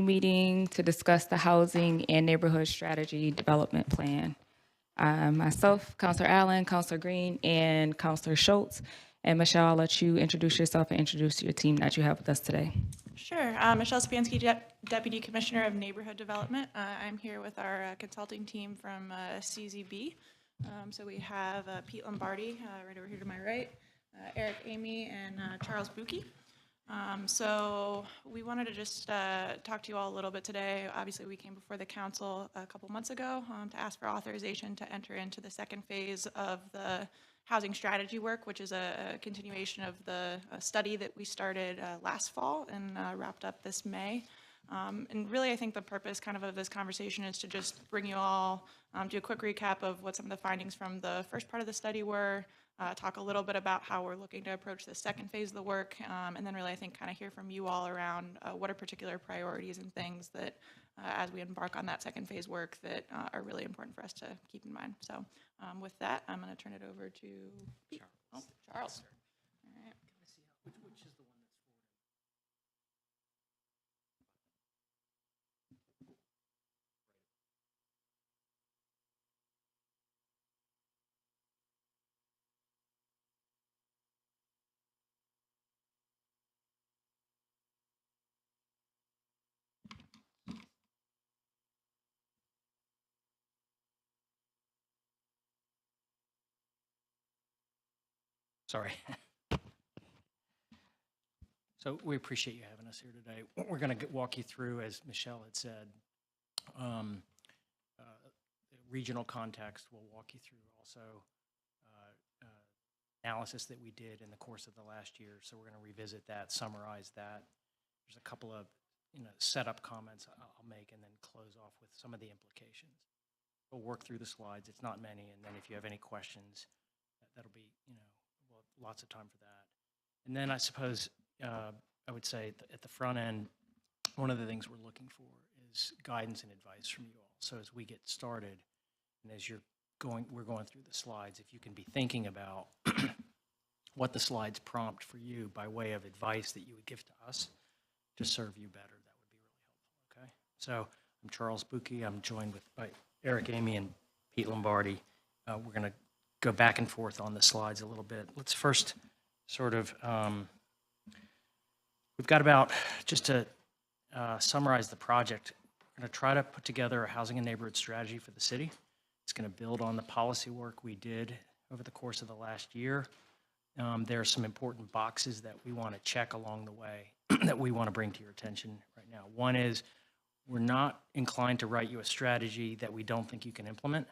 meeting to discuss the housing and neighborhood strategy development plan. Myself, Councilor Allen, Councilor Green, and Councilor Schultz. And Michelle, I'll let you introduce yourself and introduce your team that you have with us today. Sure. Michelle Spansky, Deputy Commissioner of Neighborhood Development. I'm here with our consulting team from CZB. So we have Pete Lombardi right over here to my right, Eric Amy, and Charles Buki. So we wanted to just talk to you all a little bit today. Obviously, we came before the council a couple months ago to ask for authorization to enter into the second phase of the housing strategy work, which is a continuation of the study that we started last fall and wrapped up this May. And really, I think the purpose kind of this conversation is to just bring you all, do a quick recap of what some of the findings from the first part of the study were, talk a little bit about how we're looking to approach the second phase of the work, and then really, I think, kind of hear from you all around what are particular priorities and things that, as we embark on that second phase work, that are really important for us to keep in mind. So with that, I'm going to turn it over to Charles. All right. Which is the one that's Sorry. So we appreciate you having us here today. We're going to walk you through, as Michelle had said, regional context. We'll walk you through also analysis that we did in the course of the last year. So we're going to revisit that, summarize that. There's a couple of setup comments I'll make, and then close off with some of the implications. We'll work through the slides. It's not many, and then if you have any questions, that'll be lots of time for that. And then I suppose I would say at the front end, one of the things we're looking for is guidance and advice from you all. So as we get started, and as we're going through the slides, if you can be thinking about what the slides prompt for you by way of advice that you would give to us to serve you better, that would be really helpful, okay? So I'm Charles Buki. I'm joined by Eric Amy and Pete Lombardi. We're going to go back and forth on the slides a little bit. Let's first sort of, we've got about, just to summarize the project, we're going to try to put together a housing and neighborhood strategy for the city. It's going to build on the policy work we did over the course of the last year. There are some important boxes that we want to check along the way that we want to bring to your attention right now. One is we're not inclined to write you a strategy that we don't think you can implement.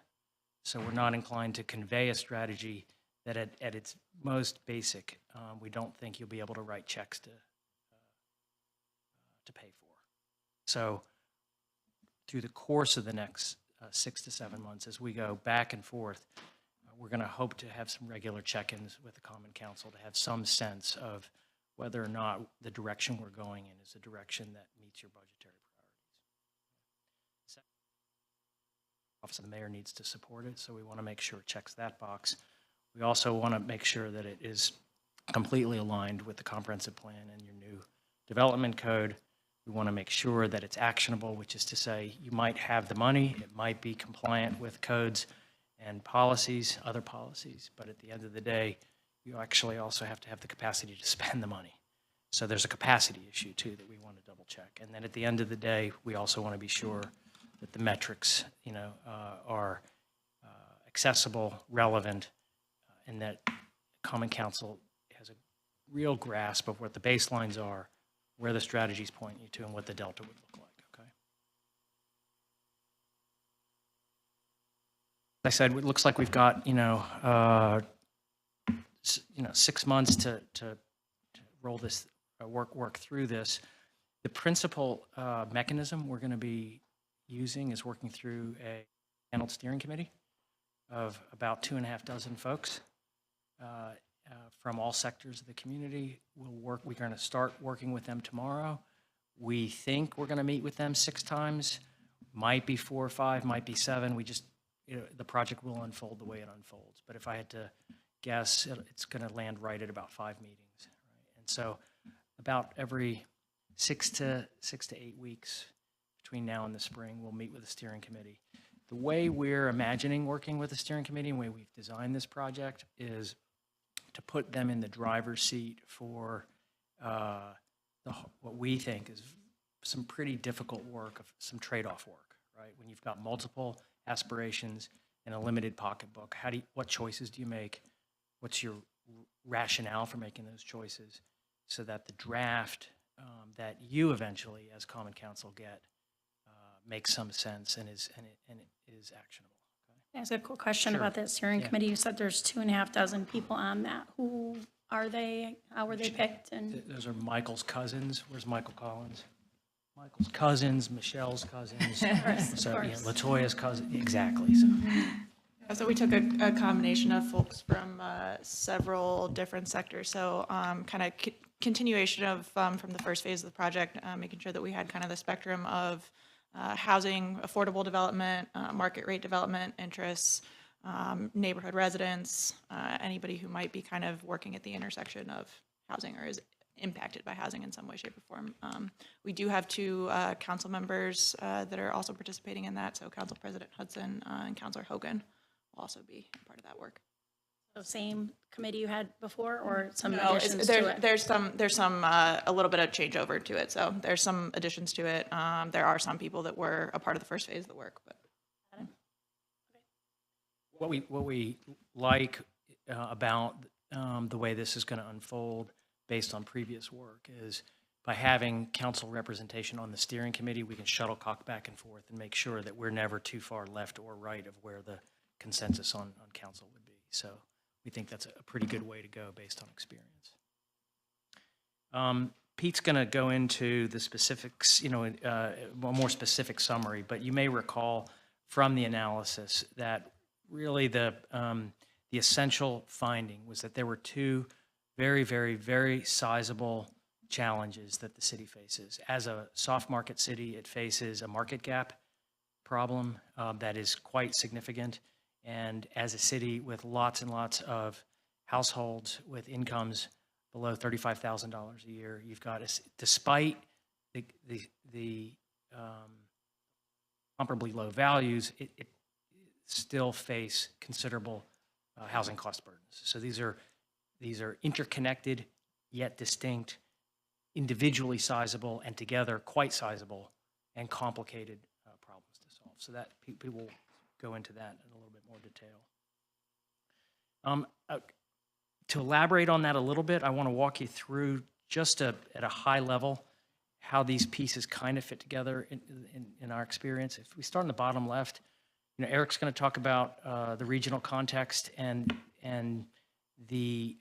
So we're not inclined to convey a strategy that at its most basic, we don't think you'll be able to write checks to pay for. So through the course of the next 6 to 7 months, as we go back and forth, we're going to hope to have some regular check-ins with the Common Council to have some sense of whether or not the direction we're going in is a direction that meets your budgetary priorities. Office of the Mayor needs to support it, so we want to make sure it checks that box. We also want to make sure that it is completely aligned with the comprehensive plan and your new development code. We want to make sure that it's actionable, which is to say you might have the money, it might be compliant with codes and policies, other policies, but at the end of the day, you actually also have to have the capacity to spend the money. So there's a capacity issue too that we want to double check. And then at the end of the day, we also want to be sure that the metrics, are accessible, relevant, and that Common Council has a real grasp of what the baselines are, where the strategies point you to, and what the delta would look like, okay? Like I said, it looks like we've got, 6 months to roll this, work through this. The principal mechanism we're going to be using is working through a panel steering committee of about 2.5 dozen folks from all sectors of the community. We're going to start working with them tomorrow. We think we're going to meet with them 6 times. Might be 4 or 5, might be 7. We just, the project will unfold the way it unfolds. But if I had to guess, it's going to land right at about 5 meetings. Right? And so about every 6 to 8 weeks between now and the spring. We'll meet with the steering committee. The way we're imagining working with the steering committee and the way we've designed this project is to put them in the driver's seat for what we think is some pretty difficult work, of some trade-off work, right? When you've got multiple aspirations and a limited pocketbook, what choices do you make? What's your rationale for making those choices so that the draft that you eventually, as Common Council, get makes some sense and is actionable. Can I ask a quick question Sure. about that steering Yeah. committee? You said there's 2,500 people on that. Who are they? How were they picked? And Those are Michael's cousins. Where's Michael Collins? Michael's cousins, Michelle's cousins. So, yeah, LaToya's cousin, exactly. So, So we took a combination of folks from several different sectors. So kind of continuation of from the first phase of the project, making sure that we had kind of the spectrum of housing, affordable development, market rate development interests, neighborhood residents, anybody who might be kind of working at the intersection of housing or is impacted by housing in some way, shape, or form. We do have two council members that are also participating in that. So Council President Hudson and Councilor Hogan will also be part of that work. the same committee you had before, or some No, additions to it? there's some a little bit of changeover to it. So there's some additions to it. There are some people that were a part of the first phase of the work, but. what we like about the way this is going to unfold based on previous work is by having council representation on the steering committee, we can shuttlecock back and forth and make sure that we're never too far left or right of where the consensus on council would be. So we think that's a pretty good way to go based on experience. Pete's going to go into the specifics, a more specific summary, but you may recall from the analysis that really the essential finding was that there were two very, very, very sizable challenges that the city faces. As a soft market city, it faces a market gap problem that is quite significant. And as a city with lots and lots of households with incomes below $35,000 a year, you've got, despite the comparably low values, it still face considerable housing cost burdens. So these are interconnected yet distinct, individually sizable and together quite sizable and complicated problems to solve. So that people will go into that in a little bit more detail. To elaborate on that a little bit, I want to walk you through just at a high level how these pieces kind of fit together in our experience. If we start in the bottom left, Eric's going to talk about the regional context and the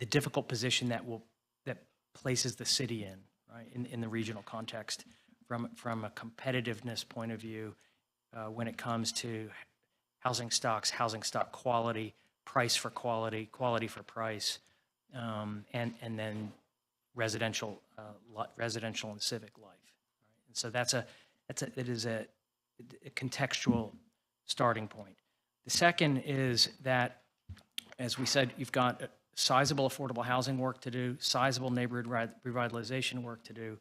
difficult position that places the city in, right, in the regional context from a competitiveness point of view when it comes to housing stocks, housing stock quality, price for quality, quality for price, and then residential and civic life. Right? And so it is a contextual starting point. The second is that, as we said, you've got sizable affordable housing work to do, sizable neighborhood revitalization work to do,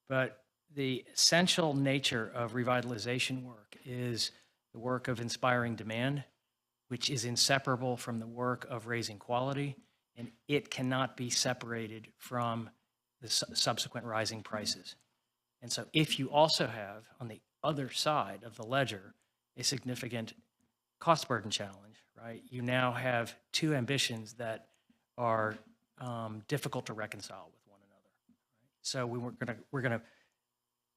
but the essential nature of revitalization work is the work of inspiring demand, which is inseparable from the work of raising quality, and it cannot be separated from the subsequent rising prices. And so if you also have, on the other side of the ledger, a significant cost burden challenge, right, you now have two ambitions that are difficult to reconcile with one another. Right? So we're gonna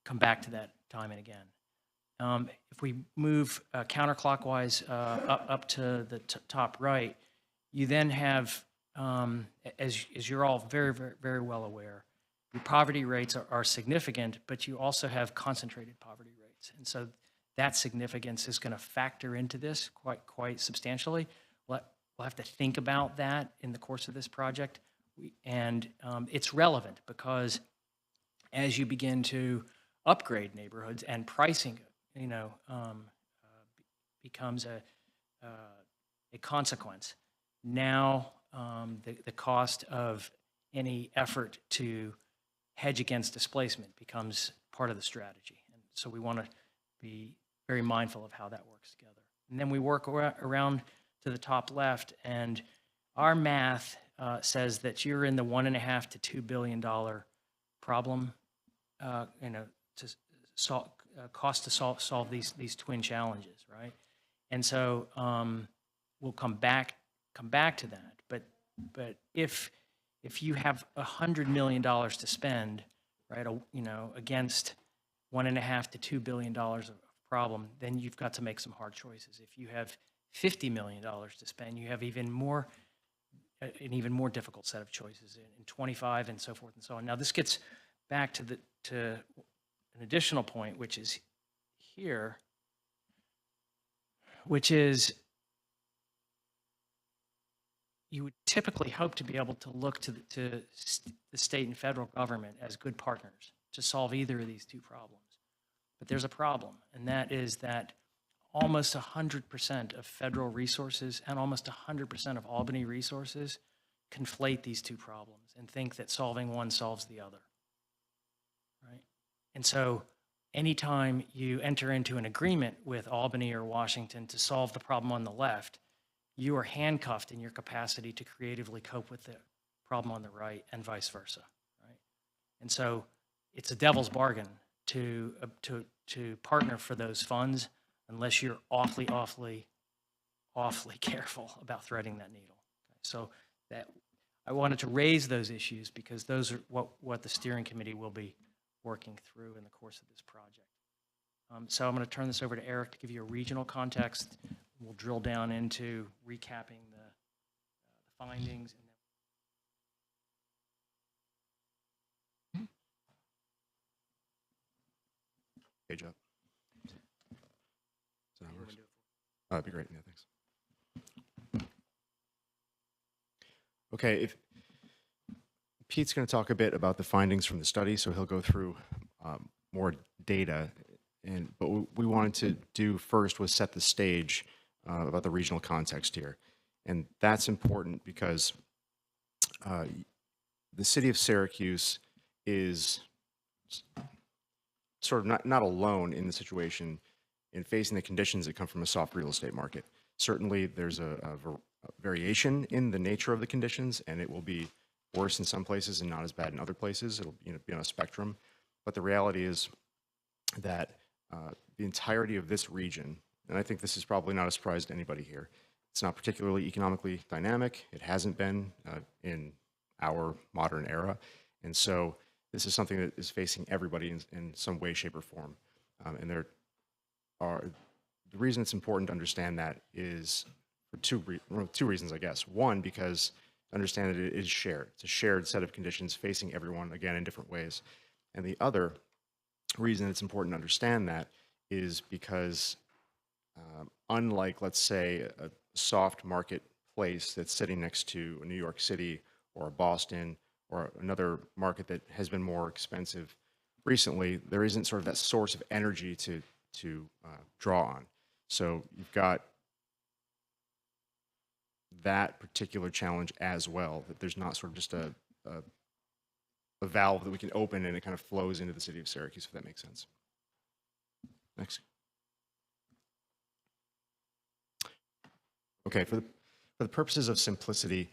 come back to that time and again. If we move counterclockwise up to the top right, you then have, as you're all very, very, very well aware, your poverty rates are significant, but you also have concentrated poverty rates. And so that significance is going to factor into this quite substantially. We'll have to think about that in the course of this project. And it's relevant because as you begin to upgrade neighborhoods and pricing, becomes a consequence. Now, the cost of any effort to hedge against displacement becomes part of the strategy. And so we want to be very mindful of how that works together. And then we work around to the top left, and our math says that you're in the $1.5 to $2 billion problem, to cost to solve these twin challenges, right? And so we'll come back to that. But if you have $100 million to spend, right, against $1.5 to $2 billion of problem, then you've got to make some hard choices. If you have $50 million to spend, you have an even more difficult set of choices in 25 and so forth and so on. Now this gets back to an additional point, which is here, which is you would typically hope to be able to look to the state and federal government as good partners to solve either of these two problems. But there's a problem, and that is that almost 100% of federal resources and almost 100% of Albany resources conflate these two problems and think that solving one solves the other, right? And so anytime you enter into an agreement with Albany or Washington to solve the problem on the left, you are handcuffed in your capacity to creatively cope with the problem on the right and vice versa, right? And so it's a devil's bargain to partner for those funds unless you're awfully careful about threading that needle. Okay? So that I wanted to raise those issues because those are what the steering committee will be working through in the course of this project. So I'm going to turn this over to Eric to give you a regional context. We'll drill down into recapping the findings. Page up. So that works. That'd be great. Yeah, thanks. Okay, if Pete's going to talk a bit about the findings from the study, so he'll go through more data. But what we wanted to do first was set the stage about the regional context here. And that's important because the city of Syracuse is sort of not alone in the situation in facing the conditions that come from a soft real estate market. Certainly there's a variation in the nature of the conditions, and it will be worse in some places and not as bad in other places. It'll be on a spectrum. But the reality is that the entirety of this region, and I think this is probably not a surprise to anybody here, it's not particularly economically dynamic. It hasn't been in our modern era. And so this is something that is facing everybody in some way, shape, or form. And the reason it's important to understand that is for two reasons, I guess. One, because understand that it is shared. It's a shared set of conditions facing everyone, again, in different ways. And the other reason it's important to understand that is because unlike, let's say, a soft marketplace that's sitting next to a New York City or Boston or another market that has been more expensive recently, there isn't sort of that source of energy to draw on. So you've got that particular challenge as well, that there's not sort of just a valve that we can open and it kind of flows into the city of Syracuse, if that makes sense. Next. Okay, for the purposes of simplicity,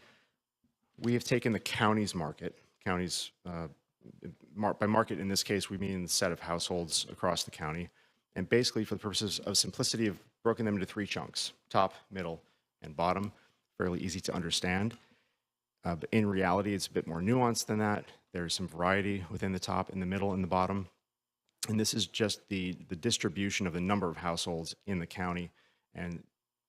we have taken the county's market. Counties, by market in this case, we mean the set of households across the county. And basically, for the purposes of simplicity, have broken them into three chunks: top, middle, and bottom. Fairly easy to understand. But in reality, it's a bit more nuanced than that. There's some variety within the top, in the middle, and the bottom. And this is just the distribution of the number of households in the county and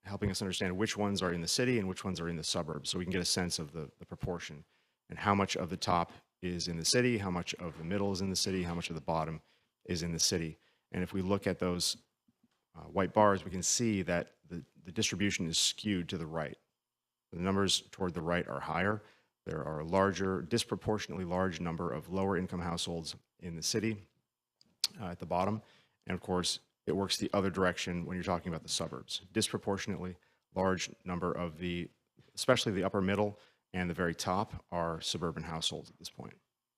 helping us understand which ones are in the city and which ones are in the suburbs, so we can get a sense of the proportion and how much of the top is in the city, how much of the middle is in the city, how much of the bottom is in the city. And if we look at those white bars, we can see that the distribution is skewed to the right. The numbers toward the right are higher. There are a disproportionately large number of lower income households in the city at the bottom. And of course, it works the other direction when you're talking about the suburbs. Disproportionately large number of especially the upper middle and the very top are suburban households at this point.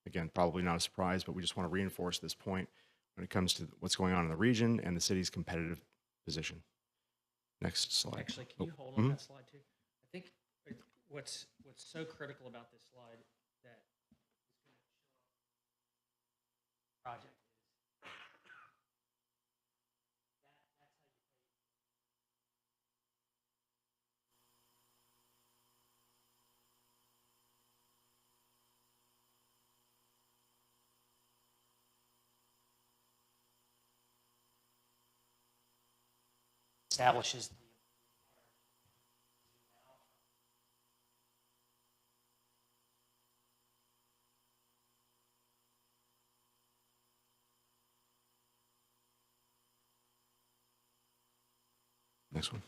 Again, probably not a surprise, but we just want to reinforce this point when it comes to what's going on in the region and the city's competitive position. Next slide. Actually, can you hold on that slide too? I think what's so critical about this slide that project establishes the Next one.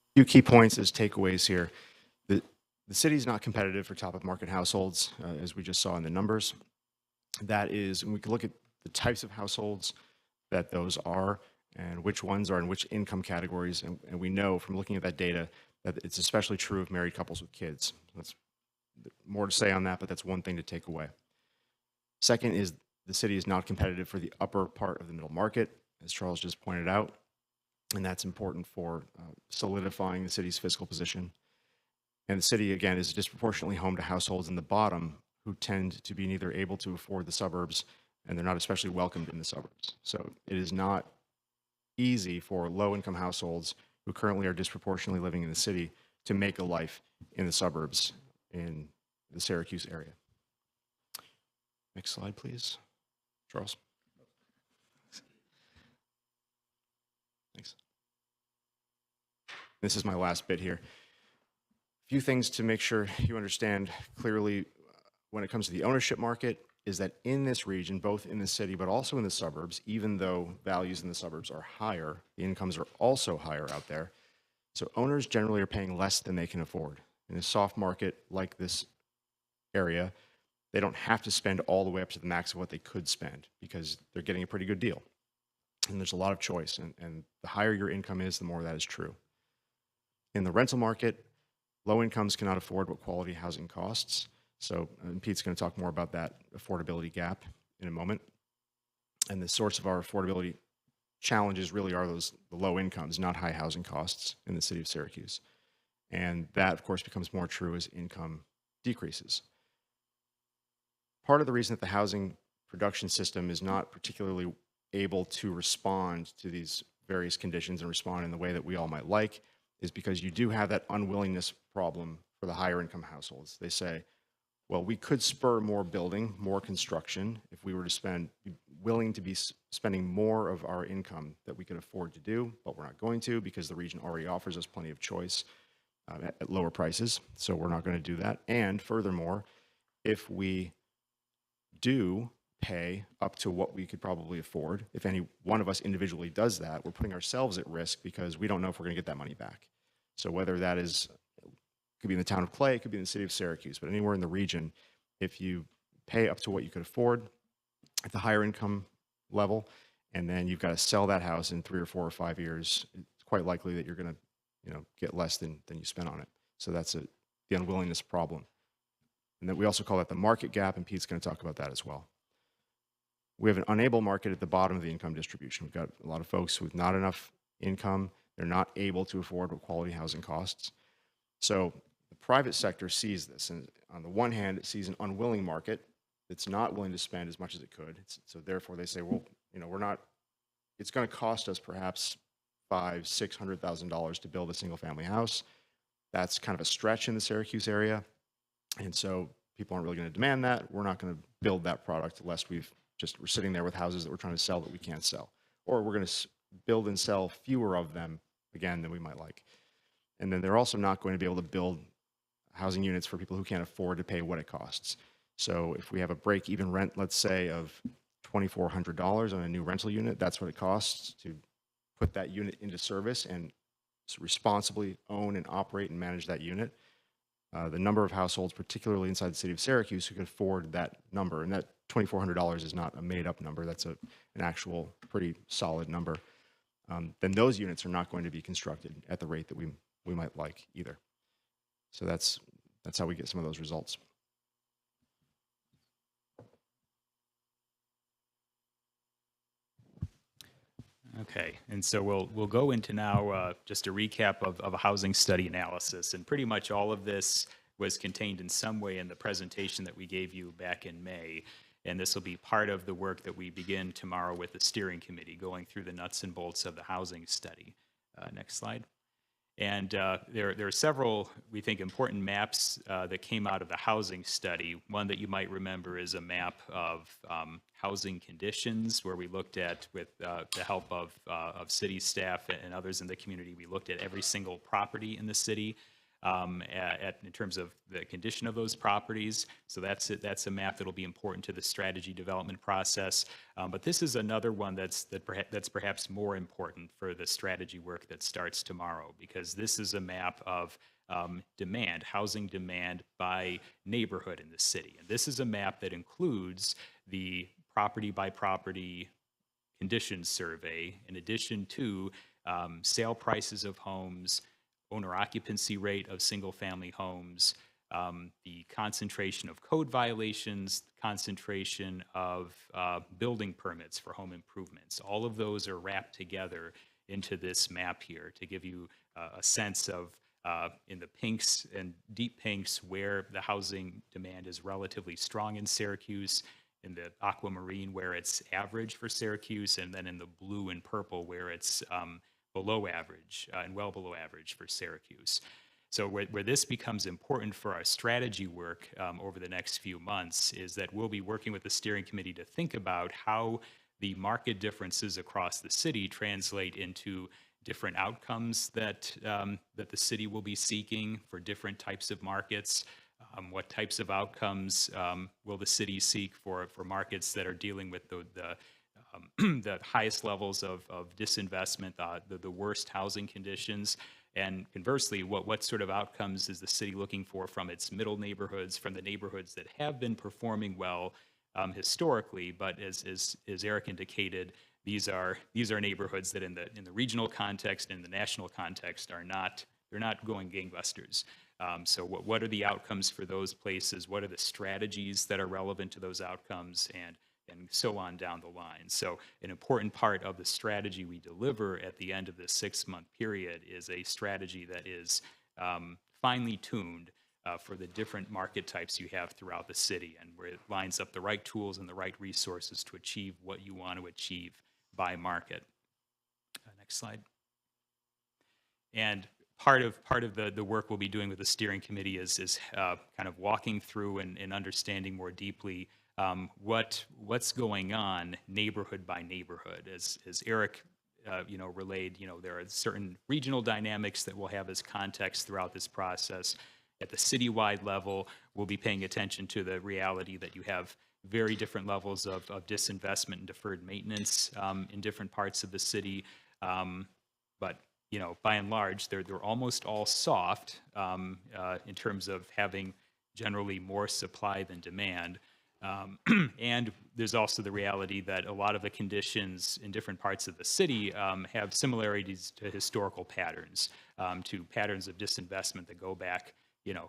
A few key points as takeaways here. The city is not competitive for top of market households, as we just saw in the numbers. That is, and we can look at the types of households that those are and which ones are in which income categories. And we know from looking at that data that it's especially true of married couples with kids. That's more to say on that, but that's one thing to take away. Second is the city is not competitive for the upper part of the middle market, as Charles just pointed out. And that's important for solidifying the city's fiscal position. And the city, again, is disproportionately home to households in the bottom who tend to be neither able to afford the suburbs and they're not especially welcomed in the suburbs. So it is not easy for low-income households who currently are disproportionately living in the city to make a life in the suburbs in the Syracuse area. Next slide, please. Charles. Thanks. This is my last bit here. A few things to make sure you understand clearly when it comes to the ownership market is that in this region, both in the city but also in the suburbs, even though values in the suburbs are higher, the incomes are also higher out there. So owners generally are paying less than they can afford. In a soft market like this area, they don't have to spend all the way up to the max of what they could spend because they're getting a pretty good deal. And there's a lot of choice, and the higher your income is, the more that is true. In the rental market, low incomes cannot afford what quality housing costs. So Pete's going to talk more about that affordability gap in a moment. And the source of our affordability challenges really are the low incomes, not high housing costs in the city of Syracuse. And that, of course, becomes more true as income decreases. Part of the reason that the housing production system is not particularly able to respond to these various conditions and respond in the way that we all might like is because you do have that unwillingness problem for the higher income households. They say, well, we could spur more building, more construction, if we were to be willing to be spending more of our income that we could afford to do, but we're not going to because the region already offers us plenty of choice at lower prices, so we're not going to do that. And furthermore, if we do pay up to what we could probably afford, if any one of us individually does that, we're putting ourselves at risk because we don't know if we're going to get that money back. So whether that is, could be in the town of Clay, it could be in the city of Syracuse, but anywhere in the region, if you pay up to what you could afford at the higher income level, and then you've got to sell that house in 3 or 4 or 5 years, it's quite likely that you're going to, get less than you spent on it. So that's the unwillingness problem. And then we also call that the market gap, and Pete's going to talk about that as well. We have an unable market at the bottom of the income distribution. We've got a lot of folks with not enough income. They're not able to afford what quality housing costs. So the private sector sees this, and on the one hand, it sees an unwilling market that's not willing to spend as much as it could. So therefore, they say, well, we're not. It's going to cost us perhaps $500,000-$600,000 to build a single-family house. That's kind of a stretch in the Syracuse area, and so people aren't really going to demand that. We're not going to build that product lest we're sitting there with houses that we're trying to sell that we can't sell, or we're going to build and sell fewer of them again than we might like. And then they're also not going to be able to build housing units for people who can't afford to pay what it costs. So if we have a break-even rent, let's say, of $2,400 on a new rental unit, that's what it costs to put that unit into service and responsibly own and operate and manage that unit. The number of households, particularly inside the city of Syracuse, who can afford that number, and that $2,400 is not a made-up number. That's an actual pretty solid number. then those units are not going to be constructed at the rate that we might like either. So that's how we get some of those results. Okay, and so we'll go into now just a recap of a housing study analysis, and pretty much all of this was contained in some way in the presentation that we gave you back in May, and this will be part of the work that we begin tomorrow with the steering committee, going through the nuts and bolts of the housing study. Next slide. And there are several, we think, important maps that came out of the housing study. One that you might remember is a map of housing conditions, where we looked at, with the help of city staff and others in the community, we looked at every single property in the city in terms of the condition of those properties. So that's a map that'll be important to the strategy development process. But this is another one that's perhaps more important for the strategy work that starts tomorrow, because this is a map of demand, housing demand by neighborhood in the city. And this is a map that includes the property by property conditions survey, in addition to sale prices of homes, owner occupancy rate of single-family homes, the concentration of code violations, concentration of building permits for home improvements. All of those are wrapped together into this map here to give you a sense of, in the pinks and deep pinks, where the housing demand is relatively strong in Syracuse, in the aquamarine where it's average for Syracuse, and then in the blue and purple where it's below average and well below average for Syracuse. So where this becomes important for our strategy work over the next few months is that we'll be working with the steering committee to think about how the market differences across the city translate into different outcomes that the city will be seeking for different types of markets. What types of outcomes will the city seek for markets that are dealing with the highest levels of disinvestment, the worst housing conditions? And conversely, what sort of outcomes is the city looking for from its middle neighborhoods, from the neighborhoods that have been performing well historically, but as Eric indicated, these are neighborhoods that in the regional context and in the national context they're not going gangbusters. So what are the outcomes for those places? What are the strategies that are relevant to those outcomes? And so on down the line. So an important part of the strategy we deliver at the end of this 6-month period is a strategy that is finely tuned for the different market types you have throughout the city, and where it lines up the right tools and the right resources to achieve what you want to achieve by market. Next slide. And part of the work we'll be doing with the steering committee is kind of walking through and understanding more deeply what's going on neighborhood by neighborhood. As Eric relayed, there are certain regional dynamics that we'll have as context throughout this process. At the citywide level, we'll be paying attention to the reality that you have very different levels of disinvestment and deferred maintenance in different parts of the city. But by and large, they're almost all soft in terms of having generally more supply than demand. And there's also the reality that a lot of the conditions in different parts of the city have similarities to historical patterns, to patterns of disinvestment that go back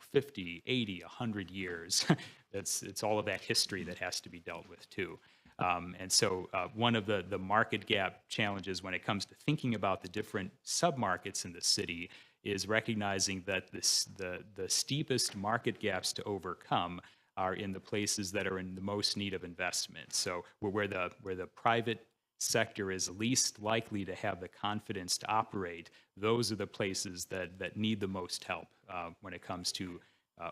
50, 80, 100 years. It's all of that history that has to be dealt with too. And so one of the market gap challenges when it comes to thinking about the different submarkets in the city is recognizing that the steepest market gaps to overcome are in the places that are in the most need of investment. So where the private sector is least likely to have the confidence to operate, those are the places that need the most help when it comes to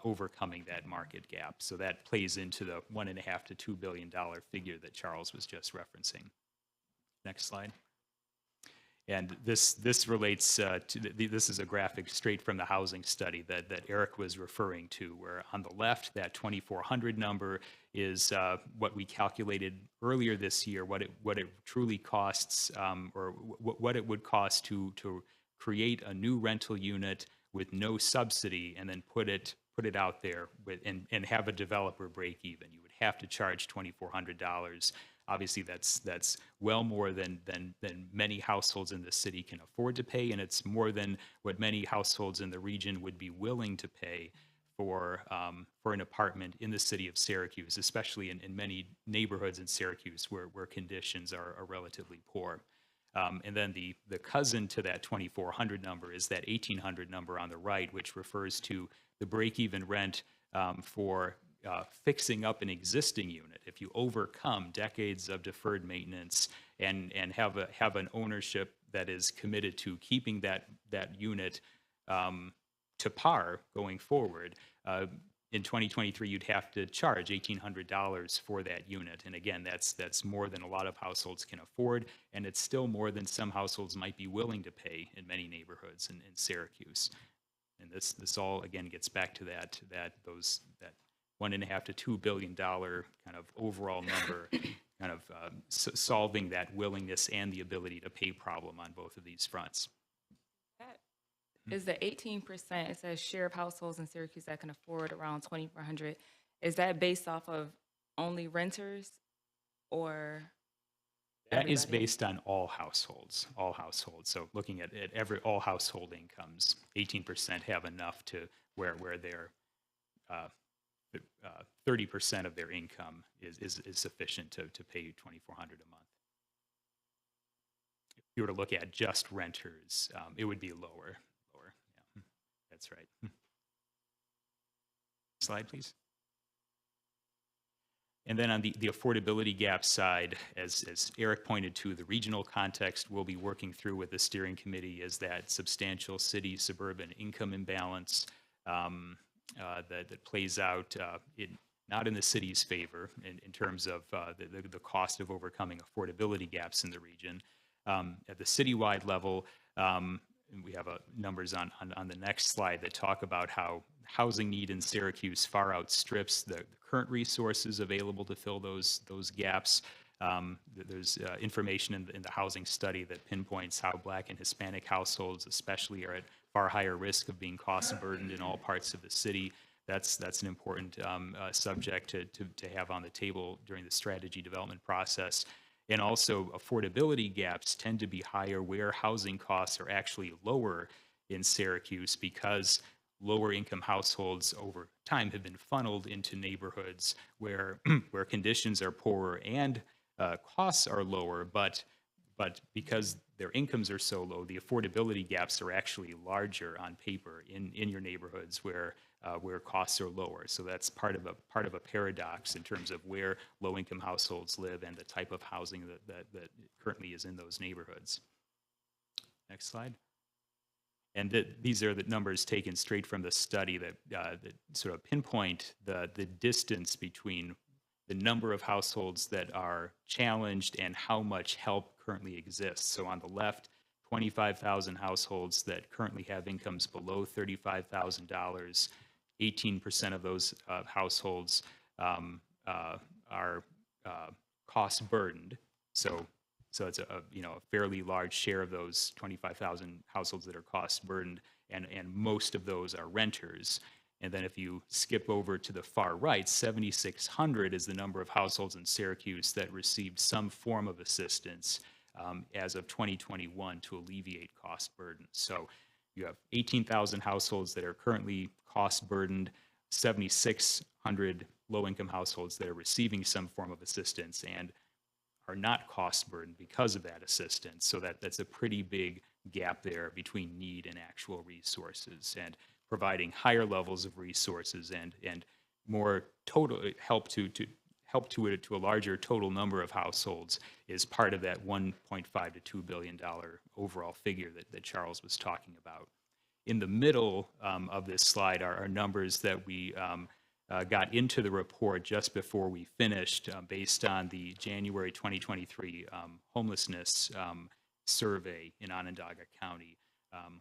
overcoming that market gap. So that plays into the $1.5 to $2 billion figure that Charles was just referencing. Next slide. And this relates to, this is a graphic straight from the housing study that Eric was referring to, where on the left, that 2,400 number is what we calculated earlier this year, what it truly costs, or what it would cost to create a new rental unit with no subsidy and then put it out there and have a developer break even. You would have to charge $2,400 Obviously, that's well more than many households in the city can afford to pay, and it's more than what many households in the region would be willing to pay for an apartment in the city of Syracuse, especially in many neighborhoods in Syracuse where conditions are relatively poor. And then the cousin to that 2,400 number is that 1,800 number on the right, which refers to the break-even rent for fixing up an existing unit. If you overcome decades of deferred maintenance and have an ownership that is committed to keeping that unit to par going forward, in 2023 you'd have to charge $1,800 for that unit. And again, that's more than a lot of households can afford, and it's still more than some households might be willing to pay in many neighborhoods in Syracuse. And this all again gets back to that $1.5 to $2 billion kind of overall number, kind of solving that willingness and the ability to pay problem on both of these fronts. Is the 18%, it says share of households in Syracuse that can afford around 2,400, is that based off of only renters or That is everybody? based on all households. So looking at all household incomes, 18% have enough to where their 30% of their income is sufficient to pay you $2,400 a month. If you were to look at just renters, it would be lower. Yeah, that's right. Slide, please. And then on the affordability gap side, as Eric pointed to, the regional context we'll be working through with the steering committee is that substantial city-suburban income imbalance that plays out not in the city's favor in terms of the cost of overcoming affordability gaps in the region. At the citywide level, and we have numbers on the next slide that talk about how housing need in Syracuse far outstrips the current resources available to fill those gaps. There's information in the housing study that pinpoints how Black and Hispanic households especially are at far higher risk of being cost burdened in all parts of the city. That's an important subject to have on the table during the strategy development process. And also affordability gaps tend to be higher where housing costs are actually lower in Syracuse because lower income households over time have been funneled into neighborhoods where where conditions are poorer and costs are lower, but because their incomes are so low, the affordability gaps are actually larger on paper in your neighborhoods where costs are lower. So that's part of a paradox in terms of where low-income households live and the type of housing that currently is in those neighborhoods. Next slide. And these are the numbers taken straight from the study that sort of pinpoint the distance between the number of households that are challenged and how much help currently exists. So on the left, 25,000 households that currently have incomes below $35,000. 18% of those households are cost burdened. So it's a fairly large share of those 25,000 households that are cost burdened, and most of those are renters. And then if you skip over to the far right, 7,600 is the number of households in Syracuse that received some form of assistance as of 2021 to alleviate cost burden. So you have 18,000 households that are currently cost burdened, 7,600 low-income households that are receiving some form of assistance and are not cost burdened because of that assistance. So that's a pretty big gap there between need and actual resources, and providing higher levels of resources and more total help to a larger total number of households is part of that $1.5 to $2 billion overall figure that Charles was talking about. In the middle of this slide are numbers that we got into the report just before we finished based on the January 2023 homelessness survey in Onondaga County,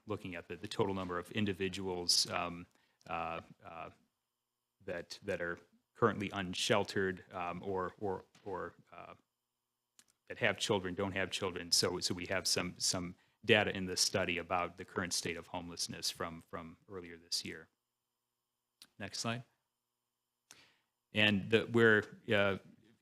looking at the total number of individuals that are currently unsheltered or that have children, don't have children. So we have some data in this study about the current state of homelessness from earlier this year. Next slide. And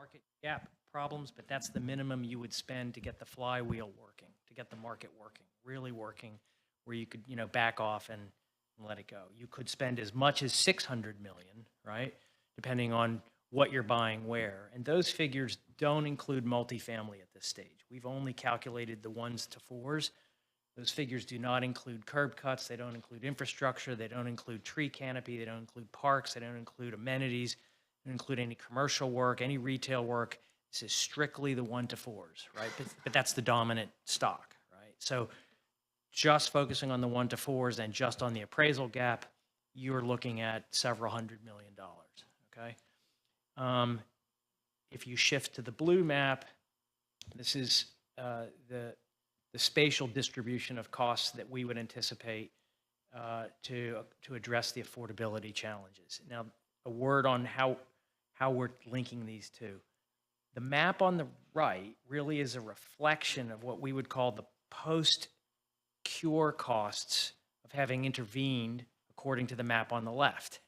market gap problems, but that's the minimum you would spend to get the flywheel working, to get the market working, really working, where you could, back off and let it go. You could spend as much as 600 million, right? Depending on what you're buying where. And those figures don't include multifamily at this stage. We've only calculated the 1s to 4s. Those figures do not include curb cuts. They don't include infrastructure. They don't include tree canopy. They don't include parks. They don't include amenities. They don't include any commercial work, any retail work. This is strictly the 1 to 4s, right? But that's the dominant stock, right? So just focusing on the 1 to 4s and just on the appraisal gap, you're looking at several $100 million, okay? If you shift to the blue map, this is the spatial distribution of costs that we would anticipate to address the affordability challenges. Now, a word on how we're linking these two. The map on the right really is a reflection of what we would call the post-cure costs of having intervened according to the map on the left,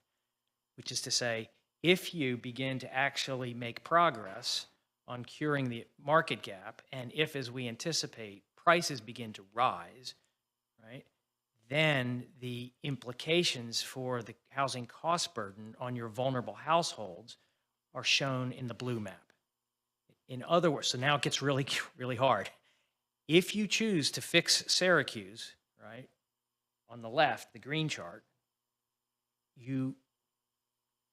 which is to say, if you begin to actually make progress on curing the market gap, and if, as we anticipate, prices begin to rise, right, then the implications for the housing cost burden on your vulnerable households are shown in the blue map. In other words, so now it gets really, really hard. If you choose to fix Syracuse, right, on the left, the green chart, you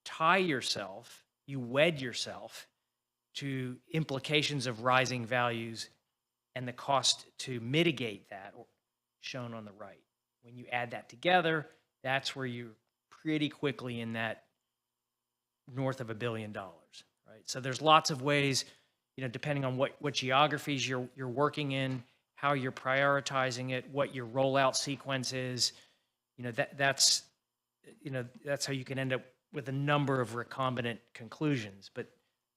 tie yourself, you wed yourself to implications of rising values and the cost to mitigate that, shown on the right. When you add that together, that's where you're pretty quickly in that north of $1 billion, right? So there's lots of ways, depending on what geographies you're working in, how you're prioritizing it, what your rollout sequence is, that's how you can end up with a number of recombinant conclusions, but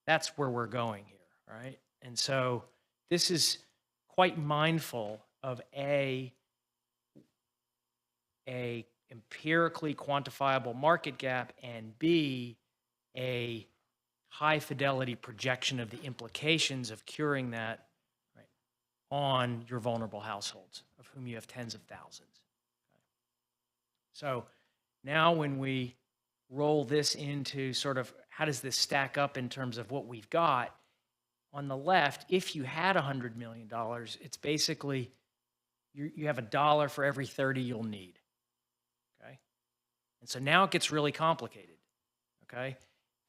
that's where we're going here, right? And so this is quite mindful of a empirically quantifiable market gap, and B, a high fidelity projection of the implications of curing that, right, on your vulnerable households, of whom you have tens of thousands. So now when we roll this into sort of how does this stack up in terms of what we've got, on the left, if you had $100 million, it's basically you have $1 for every 30 you'll need, okay? And so now it gets really complicated, okay?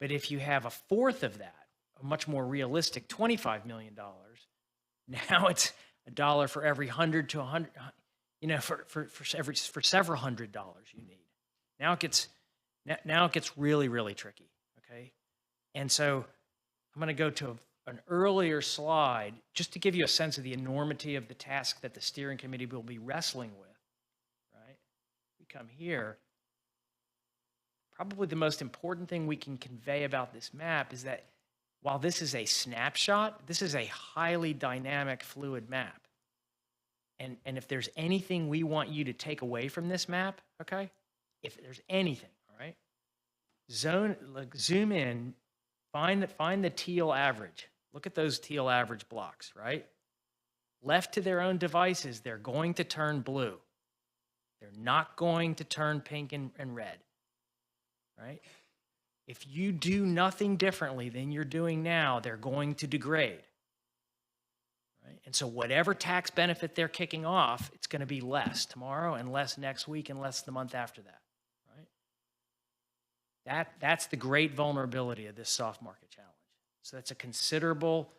But if you have a fourth of that, a much more realistic $25 million, now it's $1 for every 100 to 100, for several $100 you need. Now it gets really, really tricky, okay? And so I'm going to go to an earlier slide just to give you a sense of the enormity of the task that the steering committee will be wrestling with, right? We come here. Probably the most important thing we can convey about this map is that while this is a snapshot, this is a highly dynamic, fluid map. And if there's anything we want you to take away from this map, okay? If there's anything, all right? Zoom in, find the teal average. Look at those teal average blocks, right? Left to their own devices, they're going to turn blue. They're not going to turn pink and red, right? If you do nothing differently than you're doing now, they're going to degrade, right? And so whatever tax benefit they're kicking off, it's going to be less tomorrow and less next week and less the month after that, right? That's the great vulnerability of this soft market challenge. So that's a considerable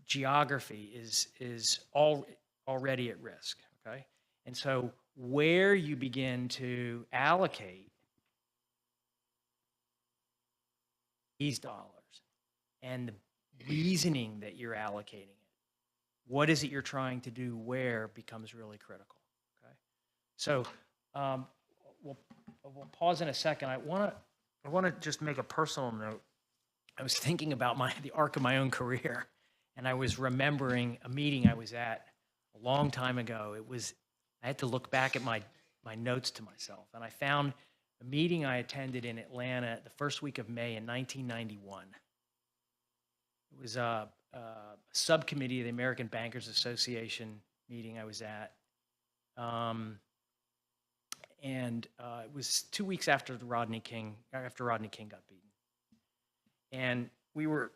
geography is already at risk, okay? And so where you begin to allocate these dollars and the reasoning that you're allocating it, what is it you're trying to do where becomes really critical, okay? So we'll pause in a second. I want to just make a personal note. I was thinking about the arc of my own career, and I was remembering a meeting I was at a long time ago. I had to look back at my notes to myself, and I found a meeting I attended in Atlanta the first week of May in 1991. It was a subcommittee of the American Bankers Association meeting I was at. And it was 2 weeks after Rodney King got beaten. And we were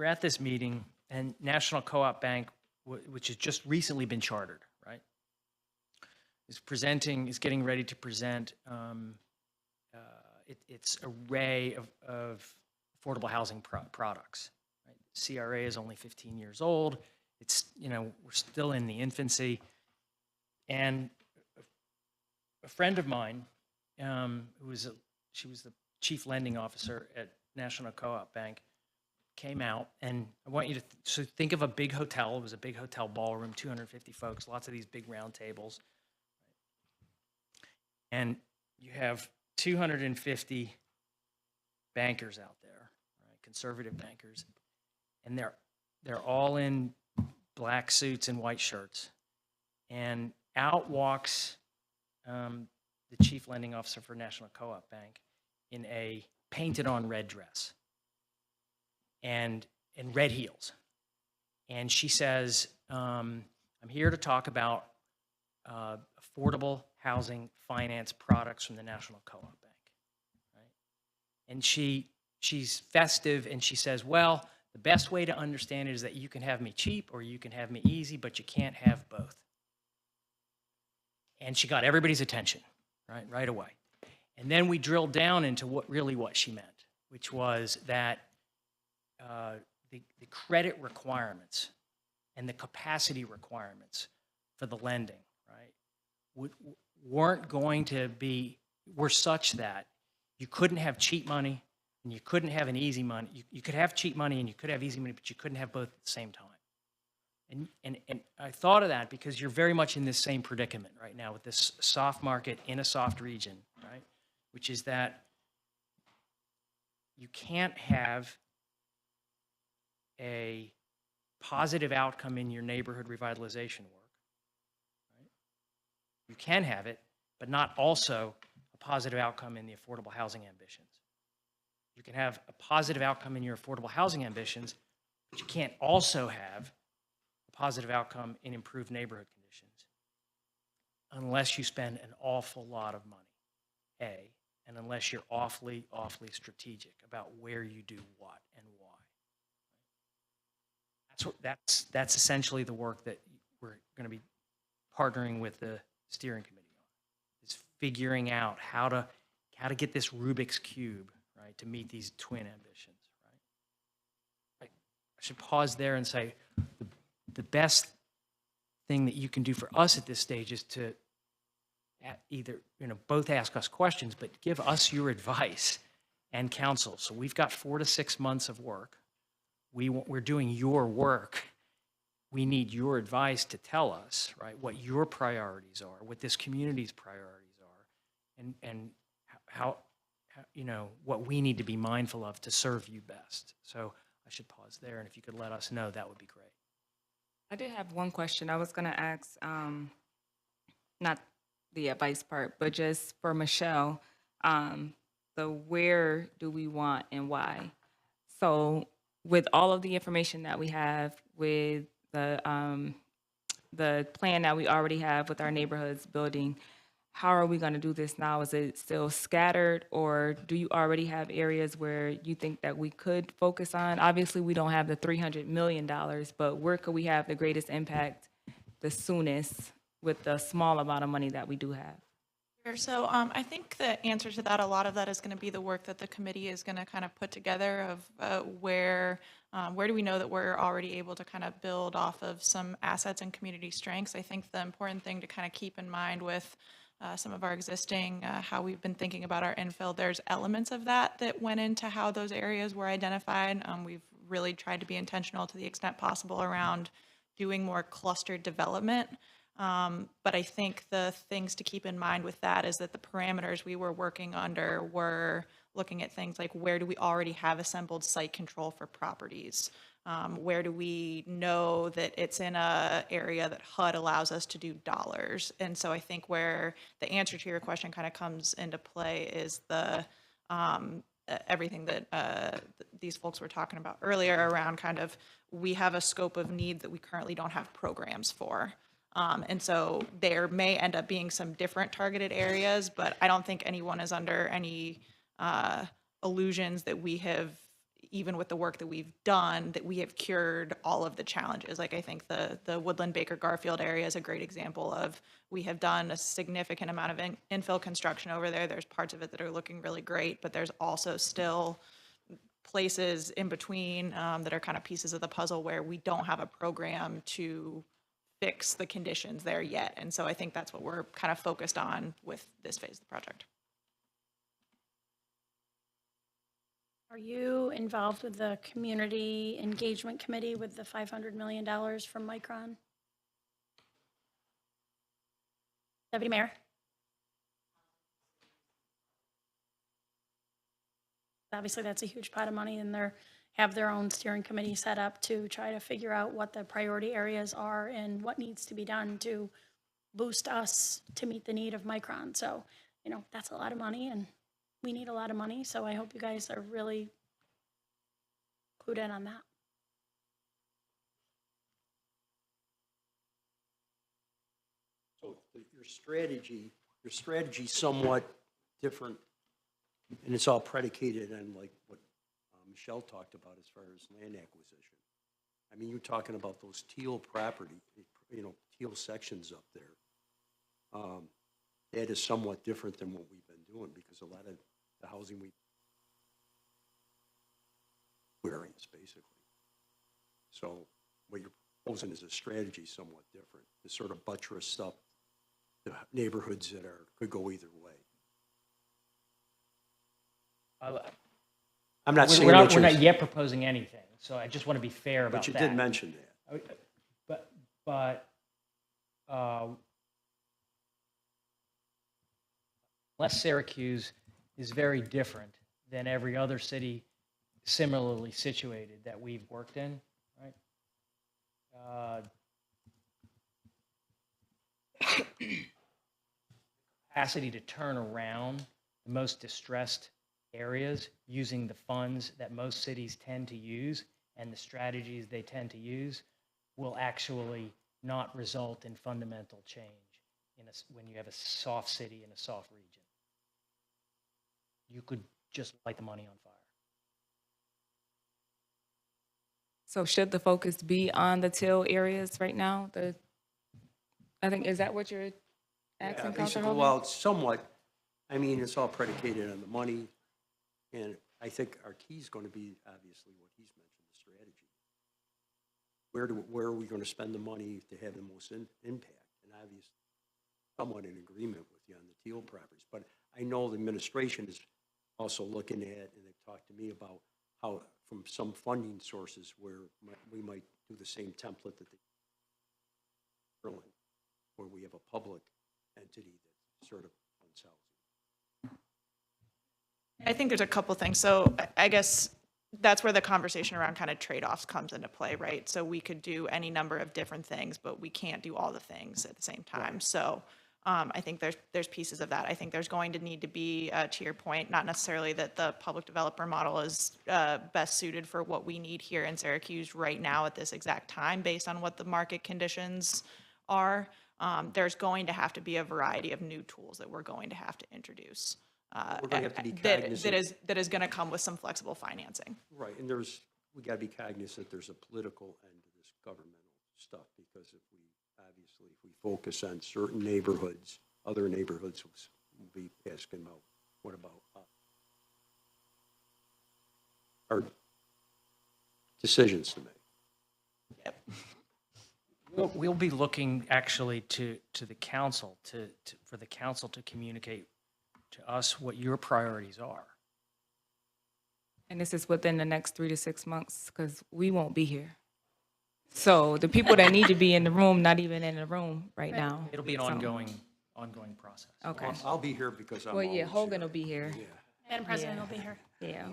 at this meeting, and National Co-op Bank, which has just recently been chartered, right, is getting ready to present its array of affordable housing products. Right? CRA is only 15 years old. It's, we're still in the infancy. And a friend of mine, she was the chief lending officer at National Co-op Bank, came out, and I want you to so think of a big hotel. It was a big hotel ballroom, 250 folks, lots of these big round tables. And you have 250 bankers out there, right, conservative bankers, and they're all in black suits and white shirts. And out walks the chief lending officer for National Co-op Bank in a painted-on red dress and red heels. And she says, I'm here to talk about affordable housing finance products from the National Co-op Bank. Right? And she's festive, and she says, well, the best way to understand it is that you can have me cheap or you can have me easy, but you can't have both. And she got everybody's attention, right away. And then we drilled down into what she meant, which was that the credit requirements and the capacity requirements for the lending, right, were such that you couldn't have cheap money and you couldn't have an easy money. You could have cheap money and you could have easy money, but you couldn't have both at the same time. And I thought of that because you're very much in this same predicament right now with this soft market in a soft region, right? Which is that you can't have a positive outcome in your neighborhood revitalization work, right? You can have it, but not also a positive outcome in the affordable housing ambitions. You can have a positive outcome in your affordable housing ambitions, but you can't also have a positive outcome in improved neighborhood conditions unless you spend an awful lot of money, and unless you're awfully, awfully strategic about where you do what and why. That's essentially the work that we're going to be partnering with the steering committee on, is figuring out how to get this Rubik's Cube, right, to meet these twin ambitions, right? I should pause there and say the best thing that you can do for us at this stage is to either, both ask us questions, but give us your advice and counsel. So we've got 4 to 6 months of work. We're doing your work. We need your advice to tell us, right, what your priorities are, what this community's priorities are, and how what we need to be mindful of to serve you best. So I should pause there, and if you could let us know, that would be great. I did have one question. I was going to ask, not the advice part, but just for Michelle, the where do we want and why? So with all of the information that we have, with the plan that we already have with our neighborhoods building, how are we going to do this now? Is it still scattered, or do you already have areas where you think that we could focus on? Obviously, we don't have the $300 million, but where could we have the greatest impact the soonest with the small amount of money that we do have? Sure. So I think the answer to that, a lot of that is going to be the work that the committee is going to kind of put together of where do we know that we're already able to kind of build off of some assets and community strengths. I think the important thing to kind of keep in mind with some of our existing, how we've been thinking about our infill, there's elements of that went into how those areas were identified. We've really tried to be intentional to the extent possible around doing more clustered development. But I think the things to keep in mind with that is that the parameters we were working under were looking at things like, where do we already have assembled site control for properties? Where do we know that it's in a area that HUD allows us to do dollars? And so I think where the answer to your question kind of comes into play is the everything that these folks were talking about earlier around kind of, we have a scope of need that we currently don't have programs for. And so there may end up being some different targeted areas, but I don't think anyone is under any illusions that we have, even with the work that we've done, that we have cured all of the challenges. Like, I think the Woodland Baker Garfield area is a great example of, we have done a significant amount of infill construction over there. There's parts of it that are looking really great, but there's also still places in between that are kind of pieces of the puzzle where we don't have a program to fix the conditions there yet. And so I think that's what we're kind of focused on with this phase of the project. Are you involved with the Community Engagement Committee with the $500 million from Micron? Deputy Mayor? Obviously, that's a huge pot of money, and they have their own steering committee set up to try to figure out what the priority areas are and what needs to be done to boost us to meet the need of Micron. So, you know, that's a lot of money, and we need a lot of money, so I hope you guys are really clued in on that. So your strategy somewhat different, and it's all predicated on like what Michelle talked about as far as land acquisition. I mean, you're talking about those teal property, you know, teal sections up there. That is somewhat different than what we've been doing, because a lot of the housing areas, basically. So what you're proposing is a strategy somewhat different, to sort of buttress up the neighborhoods that could go either way. I'm not saying We're that not yet proposing anything, so I just want to be fair about that. but you did mention that. But unless Syracuse is very different than every other city similarly situated that we've worked in, right? Capacity to turn around the most distressed areas using the funds that most cities tend to use and the strategies they tend to use will actually not result in fundamental change when you have a soft city in a soft region. You could just light the money on fire. So should the focus be on the till areas right now? I think, is that what you're asking, Councilor Basically, Hogan? well, it's somewhat, I mean, it's all predicated on the money, and I think our key is going to be, obviously, what he's mentioned, the strategy. Where are we going to spend the money to have the most impact? And obviously, somewhat in agreement with you on the teal properties. But I know the administration is also looking at, and they've talked to me about how, from some funding sources, where we might do the same template that Berlin, where we have a public entity that sort of funds housing. I think there's a couple things. So I guess that's where the conversation around kind of trade-offs comes into play, right? So we could do any number of different things, but we can't do all the things at the same time. So I think there's pieces of that. I think there's going to need to be, to your point, not necessarily that the public developer model is best suited for what we need here in Syracuse right now at this exact time, based on what the market conditions are. There's going to have to be a variety of new tools that we're going to have to introduce. We're going to have to be cognizant. That is going to come with some flexible financing. Right, and we got to be cognizant there's a political end to this governmental stuff, because if we focus on certain neighborhoods, other neighborhoods will be asking about, what about our decisions to make. Yep. We'll be looking actually to the council, for the council to communicate to us what your priorities are. And this is within the next 3 to 6 months, because we won't be here. So the people that need to be in the room, not even in the room right now. It'll be an ongoing process. Okay. I'll be here because I'm Well, yeah, always Hogan here. will be here. Yeah. Madam President Yeah. will be here. Yeah.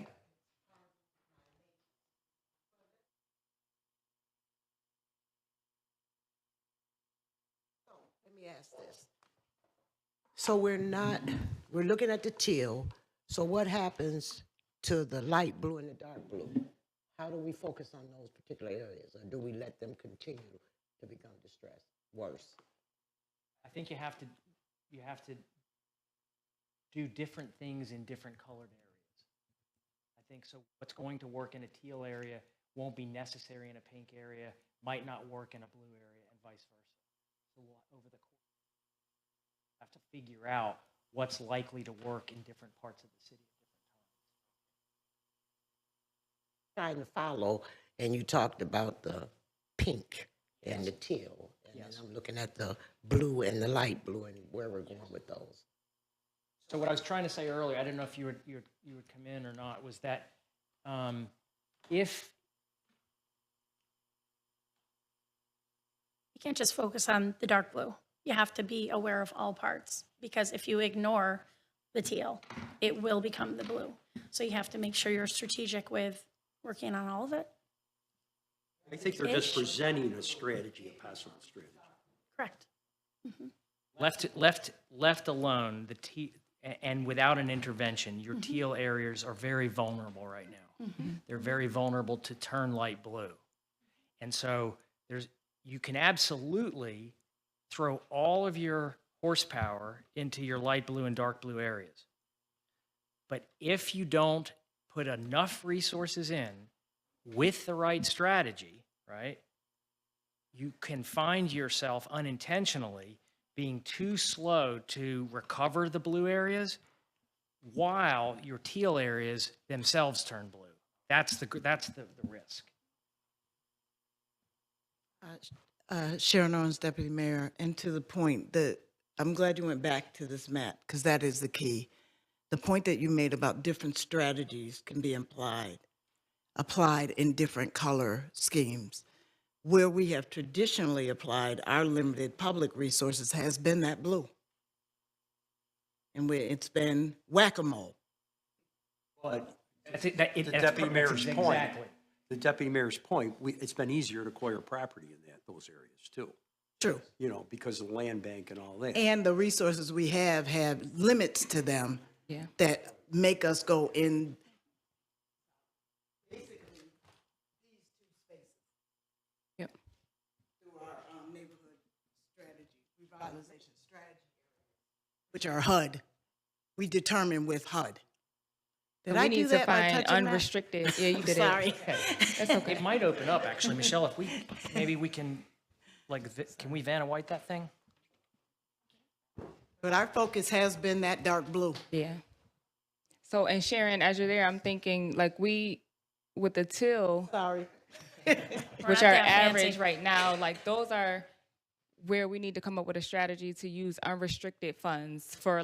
Let me ask this. So we're looking at the teal. So what happens to the light blue and the dark blue? How do we focus on those particular areas, or do we let them continue to become distressed, worse? I think you have to do different things in different colored areas. I think so. What's going to work in a teal area won't be necessary in a pink area, might not work in a blue area, and vice versa. So over the course, you have to figure out what's likely to work in different parts of the city at different times. Trying to follow, and you talked about the pink and the teal, and then I'm looking at the blue and the light blue and where we're going with those. So what I was trying to say earlier, I didn't know if you would come in or not, was that if You can't just focus on the dark blue. You have to be aware of all parts, because if you ignore the teal, it will become the blue. So you have to make sure you're strategic with working on all of it. I think they're just presenting a strategy, a possible strategy. Correct. left alone, and without an intervention, your teal areas are very vulnerable right now. They're very vulnerable to turn light blue. And so you can absolutely throw all of your horsepower into your light blue and dark blue areas. But if you don't put enough resources in with the right strategy, right, you can find yourself unintentionally being too slow to recover the blue areas while your teal areas themselves turn blue. That's the risk. Sharon Owens, Deputy Mayor, and to the point that I'm glad you went back to this map, because that is the key. The point that you made about different strategies can be applied in different color schemes. Where we have traditionally applied our limited public resources has been that blue. And it's been whack-a-mole. But The deputy mayor's point, the deputy mayor's point, it's been easier to acquire property in those areas too. True. You know, because of the land bank and all that. And the resources we have limits to them that make us go in. Basically, these two spaces. Yep. Through our neighborhood strategy, revitalization strategy, which are HUD. We determine with HUD. Did we I need do to that by find touching that? unrestricted. Yeah, you did Sorry. it. That's okay. It might open up, actually, Michelle, if we can, can we Vanna White that thing? But our focus has been that dark blue. Yeah. So, and Sharon, as you're there, I'm thinking with the till, Sorry. which not are that average fancy. right now, those are where we need to come up with a strategy to use unrestricted funds for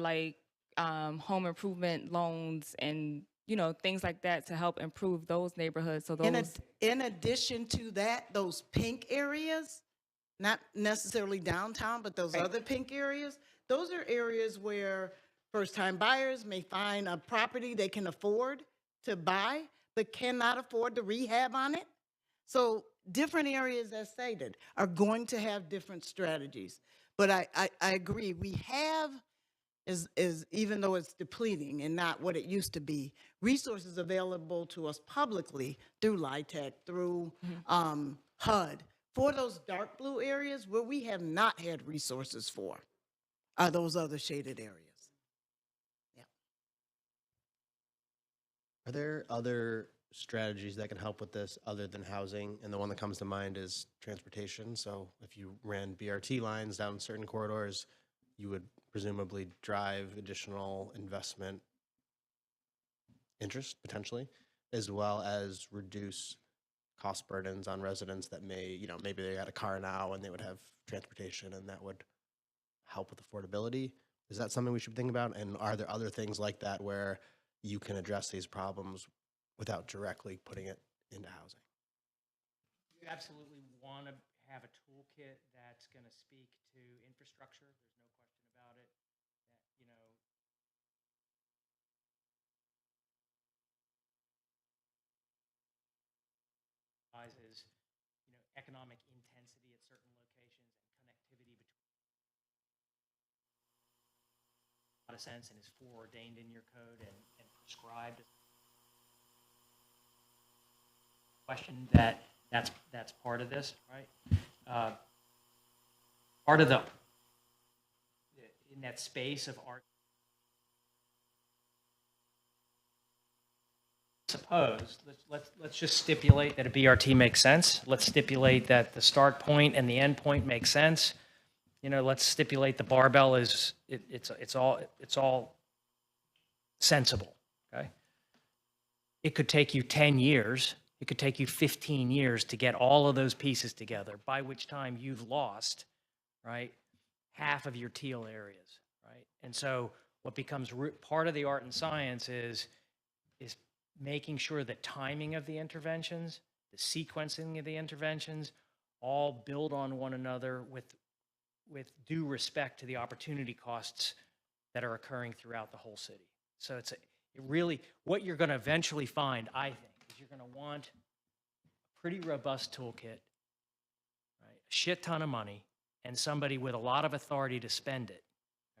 home improvement loans and, things like that to help improve those neighborhoods. So those, In addition to that, those pink areas, not necessarily downtown, but those other pink areas, those are areas where first-time buyers may find a property they can afford to buy, but cannot afford the rehab on it. So different areas, as stated, are going to have different strategies. But I agree, we have, even though it's depleting and not what it used to be, resources available to us publicly through LIHTC, through HUD, for those dark blue areas where we have not had resources for, are those other shaded areas. Yeah. Are there other strategies that can help with this other than housing? And the one that comes to mind is transportation. So if you ran BRT lines down certain corridors, you would presumably drive additional investment interest potentially, as well as reduce cost burdens on residents that may, maybe they got a car now and they would have transportation, and that would help with affordability. Is that something we should think about? And are there other things like that where you can address these problems without directly putting it into housing? You absolutely want to have a toolkit that's going to speak to infrastructure. There's no question about it. Is economic intensity at certain locations and connectivity between a lot of sense and is foreordained in your code and prescribed. question that's part of this, right? Part of in that space of art. Suppose, let's just stipulate that a BRT makes sense. Let's stipulate that the start point and the end point makes sense. You know, let's stipulate the barbell is, it's all sensible, okay? It could take you 10 years, it could take you 15 years to get all of those pieces together, by which time you've lost, right, half of your teal areas, right? And so what becomes part of the art and science is making sure that timing of the interventions, the sequencing of the interventions, all build on one another with due respect to the opportunity costs that are occurring throughout the whole city. So it really, what you're going to eventually find, I think, is you're going to want a pretty robust toolkit, right? A shit ton of money, and somebody with a lot of authority to spend it,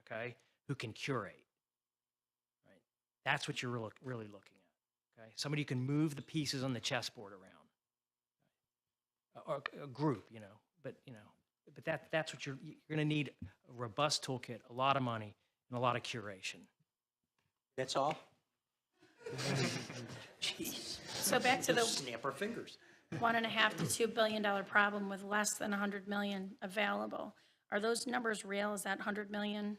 okay, who can curate, right? That's what you're really looking at. Okay, somebody who can move the pieces on the chessboard around, or a group, you know. But that's what you're going to need: a robust toolkit, a lot of money, and a lot of curation. That's all? Jeez. So back to the Snap our fingers. $1.5 to $2 billion problem with less than 100 million available. Are those numbers real? Is that 100 million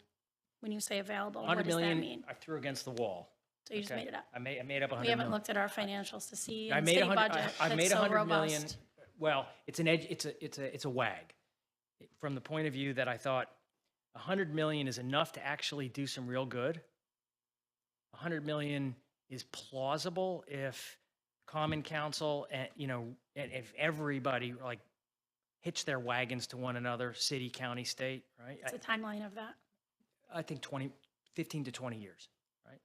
when you say available? What 100 does that million mean? I threw against the wall. So you just Okay? made it up. I made up 100 We haven't million. looked at our financials to see I in the made city 100. budget I made that's so 100 million. robust. Well, it's an edge. It's a wag. From the point of view that I thought 100 million is enough to actually do some real good. 100 million is plausible if Common Council and and if everybody like hitch their wagons to one another, city, county, state, right? What's the timeline of that? I think 15 to 20 years, right?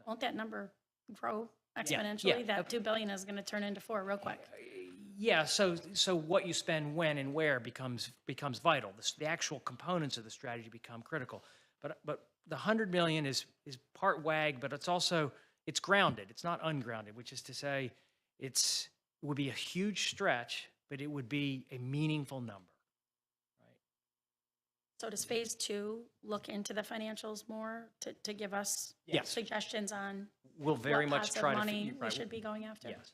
Won't that number grow yeah. exponentially? That 2 billion is going to turn into 4 real quick. Yeah, so what you spend when and where becomes vital. The actual components of the strategy become critical. But the 100 million is part WAG, but it's grounded. It's not ungrounded, which is to say it would be a huge stretch, but it would be a meaningful number. So does phase 2 look into the financials more to give us Yes. suggestions on We'll very what much pots of try to money figure- we right, should be going after? Yes.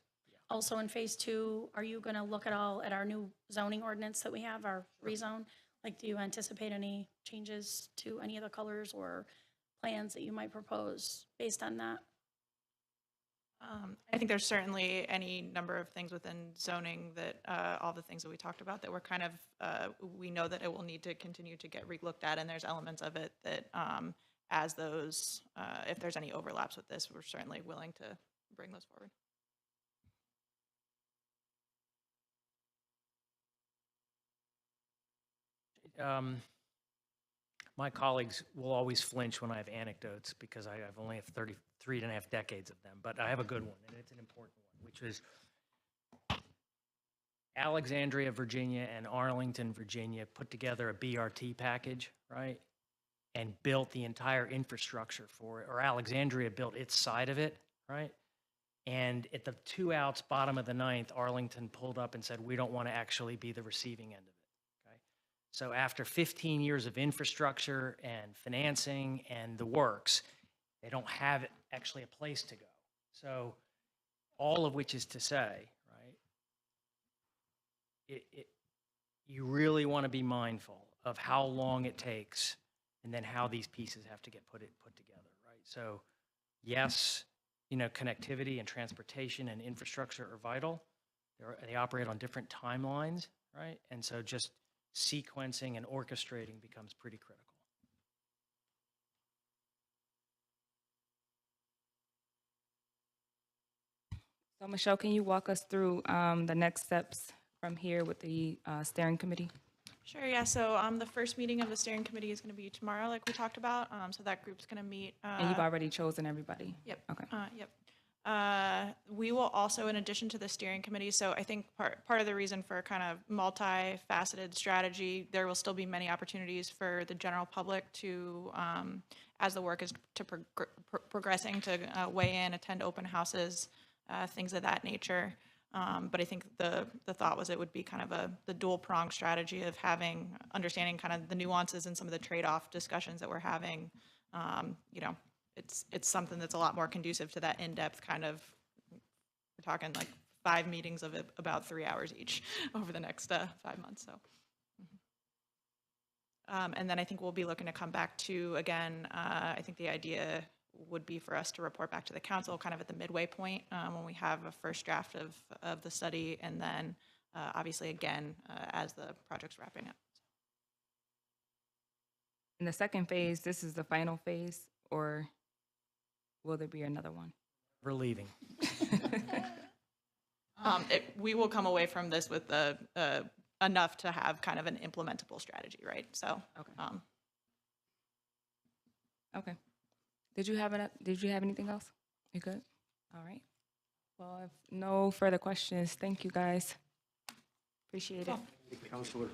Also in phase 2, are you going to look at all at our new zoning ordinance that we have, our rezone? Like, do you anticipate any changes to any of the colors or plans that you might propose based on that? I think there's certainly any number of things within zoning that, all the things that we talked about that we're kind of, we know that it will need to continue to get re-looked at, and there's elements of it that as those, if there's any overlaps with this, we're certainly willing to bring those forward. My colleagues will always flinch when I have anecdotes because I've only have 33.5 decades of them, but I have a good one, and it's an important one, which is Alexandria, Virginia, and Arlington, Virginia put together a BRT package, right? And built the entire infrastructure for it, or Alexandria built its side of it, right? And at the 2 outs, bottom of the ninth, Arlington pulled up and said, we don't want to actually be the receiving end of it. So after 15 years of infrastructure and financing and the works, they don't have actually a place to go. So all of which is to say, right, you really want to be mindful of how long it takes and then how these pieces have to get put together, right? So yes, connectivity and transportation and infrastructure are vital. They operate on different timelines, right? And so just sequencing and orchestrating becomes pretty critical. So Michelle, can you walk us through the next steps from here with the steering committee? Sure, yeah, so the first meeting of the steering committee is going to be tomorrow, like we talked about, so that group's going to meet. And you've already chosen everybody? Yep. Okay. Yep. We will also, in addition to the steering committee, so I think part of the reason for kind of multifaceted strategy, there will still be many opportunities for the general public to, as the work is progressing, to weigh in, attend open houses, things of that nature. But I think the thought was it would be kind of the dual pronged strategy of understanding kind of the nuances and some of the trade-off discussions that we're having. You know, it's something that's a lot more conducive to that in-depth kind of, we're talking like 5 meetings of about 3 hours each over the next 5 months. So. And then I think we'll be looking to come back to, again, I think the idea would be for us to report back to the council kind of at the midway point when we have a first draft of the study, and then obviously again as the project's wrapping up. In the second phase, this is the final phase, or will there be another one? We're leaving. We will come away from this with enough to have kind of an implementable strategy, right? So, Okay. Okay. Did you have anything else? You good? All right. Well, if no further questions, thank you guys. Appreciate it. Counselor.